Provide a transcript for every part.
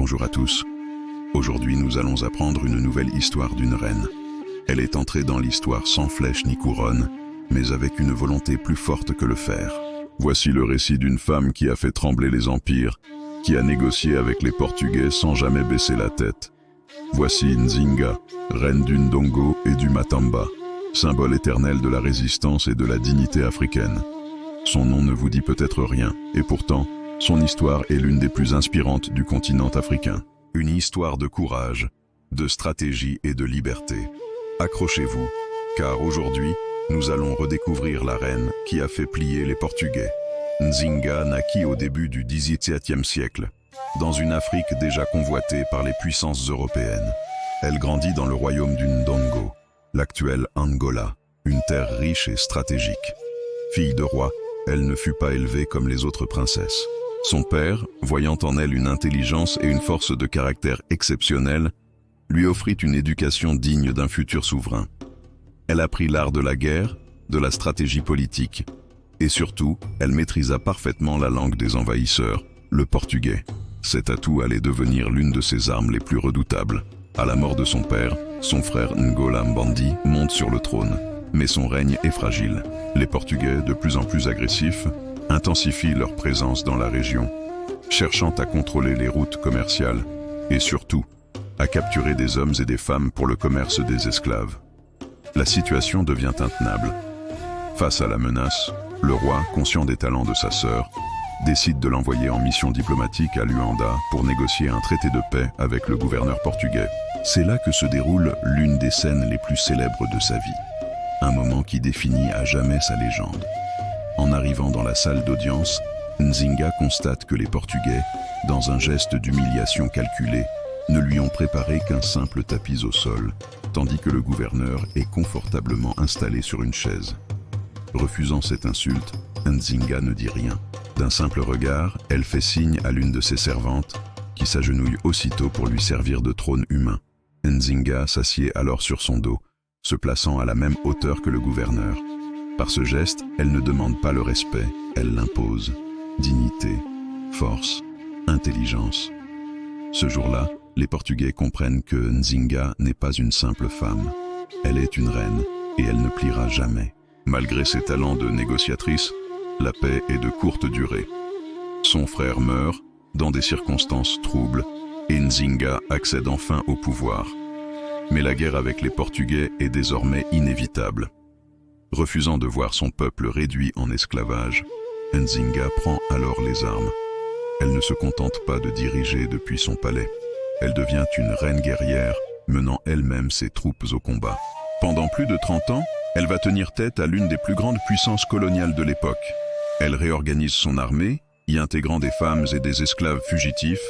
Bonjour à tous. Aujourd'hui, nous allons apprendre une nouvelle histoire d'une reine. Elle est entrée dans l'histoire sans flèche ni couronne, mais avec une volonté plus forte que le fer. Voici le récit d'une femme qui a fait trembler les empires, qui a négocié avec les Portugais sans jamais baisser la tête. Voici Nzinga, reine du Ndongo et du Matamba, symbole éternel de la résistance et de la dignité africaine. Son nom ne vous dit peut-être rien, et pourtant, son histoire est l'une des plus inspirantes du continent africain. Une histoire de courage, de stratégie et de liberté. Accrochez-vous, car aujourd'hui, nous allons redécouvrir la reine qui a fait plier les Portugais. Nzinga naquit au début du XVIIe siècle, dans une Afrique déjà convoitée par les puissances européennes. Elle grandit dans le royaume du Ndongo, l'actuel Angola, une terre riche et stratégique. Fille de roi, elle ne fut pas élevée comme les autres princesses. Son père, voyant en elle une intelligence et une force de caractère exceptionnelles, lui offrit une éducation digne d'un futur souverain. Elle apprit l'art de la guerre, de la stratégie politique, et surtout, elle maîtrisa parfaitement la langue des envahisseurs, le portugais. Cet atout allait devenir l'une de ses armes les plus redoutables. À la mort de son père, son frère Ngola Mbandi monte sur le trône, mais son règne est fragile. Les Portugais, de plus en plus agressifs, intensifient leur présence dans la région, cherchant à contrôler les routes commerciales et surtout à capturer des hommes et des femmes pour le commerce des esclaves. La situation devient intenable. Face à la menace, le roi, conscient des talents de sa sœur, décide de l'envoyer en mission diplomatique à Luanda pour négocier un traité de paix avec le gouverneur portugais. C'est là que se déroule l'une des scènes les plus célèbres de sa vie, un moment qui définit à jamais sa légende. En arrivant dans la salle d'audience, Nzinga constate que les Portugais, dans un geste d'humiliation calculé, ne lui ont préparé qu'un simple tapis au sol, tandis que le gouverneur est confortablement installé sur une chaise. Refusant cette insulte, Nzinga ne dit rien. D'un simple regard, elle fait signe à l'une de ses servantes, qui s'agenouille aussitôt pour lui servir de trône humain. Nzinga s'assied alors sur son dos, se plaçant à la même hauteur que le gouverneur. Par ce geste, elle ne demande pas le respect, elle l'impose. Dignité, force, intelligence. Ce jour-là, les Portugais comprennent que Nzinga n'est pas une simple femme. Elle est une reine et elle ne pliera jamais. Malgré ses talents de négociatrice, la paix est de courte durée. Son frère meurt dans des circonstances troubles et Nzinga accède enfin au pouvoir. Mais la guerre avec les Portugais est désormais inévitable. Refusant de voir son peuple réduit en esclavage, Nzinga prend alors les armes. Elle ne se contente pas de diriger depuis son palais. Elle devient une reine guerrière, menant elle-même ses troupes au combat. Pendant plus de 30 ans, elle va tenir tête à l'une des plus grandes puissances coloniales de l'époque. Elle réorganise son armée, y intégrant des femmes et des esclaves fugitifs,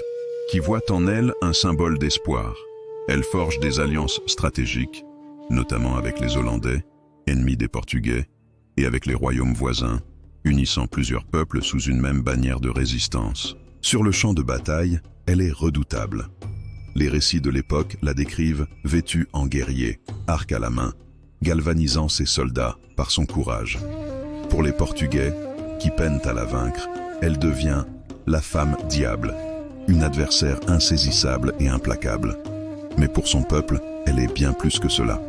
qui voient en elle un symbole d'espoir. Elle forge des alliances stratégiques, notamment avec les Hollandais, ennemis des Portugais, et avec les royaumes voisins, unissant plusieurs peuples sous une même bannière de résistance. Sur le champ de bataille, elle est redoutable. Les récits de l'époque la décrivent vêtue en guerrier, arc à la main, galvanisant ses soldats par son courage. Pour les Portugais, qui peinent à la vaincre, elle devient la femme diable, une adversaire insaisissable et implacable. Mais pour son peuple, elle est bien plus que cela.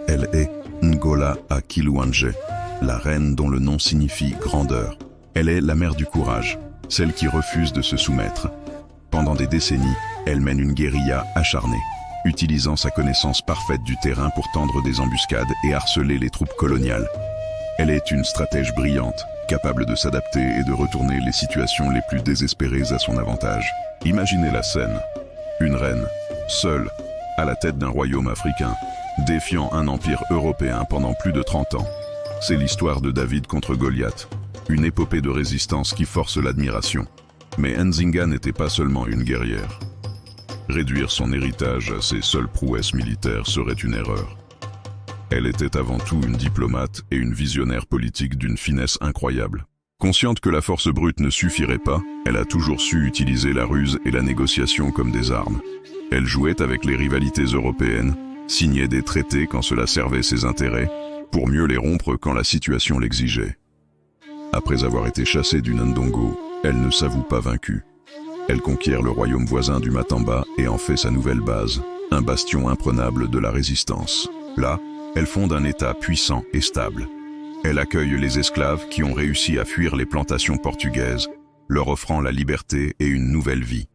Elle est Ngola Akiluanje, la reine dont le nom signifie grandeur. Elle est la mère du courage, celle qui refuse de se soumettre. Pendant des décennies, elle mène une guérilla acharnée, utilisant sa connaissance parfaite du terrain pour tendre des embuscades et harceler les troupes coloniales. Elle est une stratège brillante, capable de s'adapter et de retourner les situations les plus désespérées à son avantage. Imaginez la scène. Une reine, seule, à la tête d'un royaume africain, défiant un empire européen pendant plus de 30 ans. C'est l'histoire de David contre Goliath, une épopée de résistance qui force l'admiration. Mais Nzinga n'était pas seulement une guerrière. Réduire son héritage à ses seules prouesses militaires serait une erreur. Elle était avant tout une diplomate et une visionnaire politique d'une finesse incroyable. Consciente que la force brute ne suffirait pas, elle a toujours su utiliser la ruse et la négociation comme des armes. Elle jouait avec les rivalités européennes, signait des traités quand cela servait ses intérêts, pour mieux les rompre quand la situation l'exigeait. Après avoir été chassée du Ndongo, elle ne s'avoue pas vaincue. Elle conquiert le royaume voisin du Matamba et en fait sa nouvelle base, un bastion imprenable de la résistance. Là, elle fonde un État puissant et stable. Elle accueille les esclaves qui ont réussi à fuir les plantations portugaises, leur offrant la liberté et une nouvelle vie.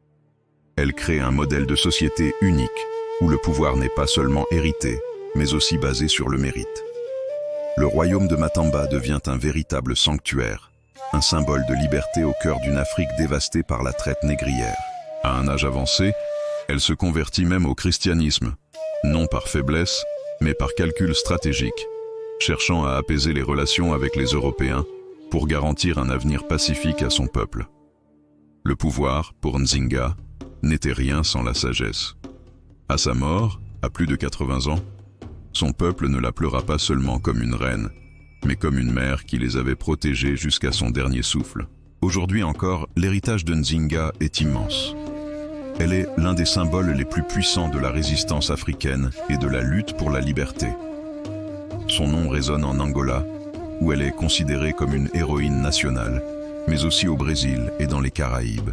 Elle crée un modèle de société unique, où le pouvoir n'est pas seulement hérité, mais aussi basé sur le mérite. Le royaume de Matamba devient un véritable sanctuaire, un symbole de liberté au cœur d'une Afrique dévastée par la traite négrière. À un âge avancé, elle se convertit même au christianisme, non par faiblesse, mais par calcul stratégique, cherchant à apaiser les relations avec les Européens pour garantir un avenir pacifique à son peuple. Le pouvoir, pour Nzinga, n'était rien sans la sagesse. À sa mort, à plus de 80 ans, son peuple ne la pleura pas seulement comme une reine, mais comme une mère qui les avait protégés jusqu'à son dernier souffle. Aujourd'hui encore, l'héritage de Nzinga est immense. Elle est l'un des symboles les plus puissants de la résistance africaine et de la lutte pour la liberté. Son nom résonne en Angola, où elle est considérée comme une héroïne nationale, mais aussi au Brésil et dans les Caraïbes,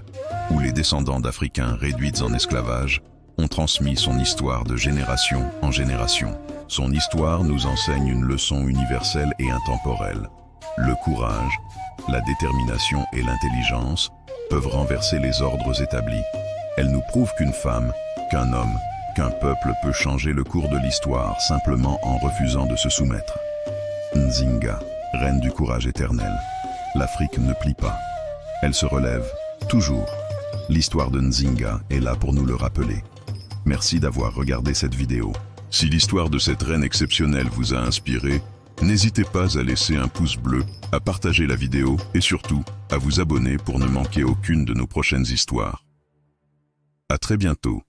où les descendants d'Africains réduits en esclavage ont transmis son histoire de génération en génération. Son histoire nous enseigne une leçon universelle et intemporelle. Le courage, la détermination et l'intelligence peuvent renverser les ordres établis. Elle nous prouve qu'une femme, qu'un homme, qu'un peuple peut changer le cours de l'histoire simplement en refusant de se soumettre. Nzinga, reine du courage éternel. L'Afrique ne plie pas. Elle se relève, toujours. L'histoire de Nzinga est là pour nous le rappeler. Merci d'avoir regardé cette vidéo. Si l'histoire de cette reine exceptionnelle vous a inspiré, n'hésitez pas à laisser un pouce bleu, à partager la vidéo et surtout, à vous abonner pour ne manquer aucune de nos prochaines histoires. À très bientôt.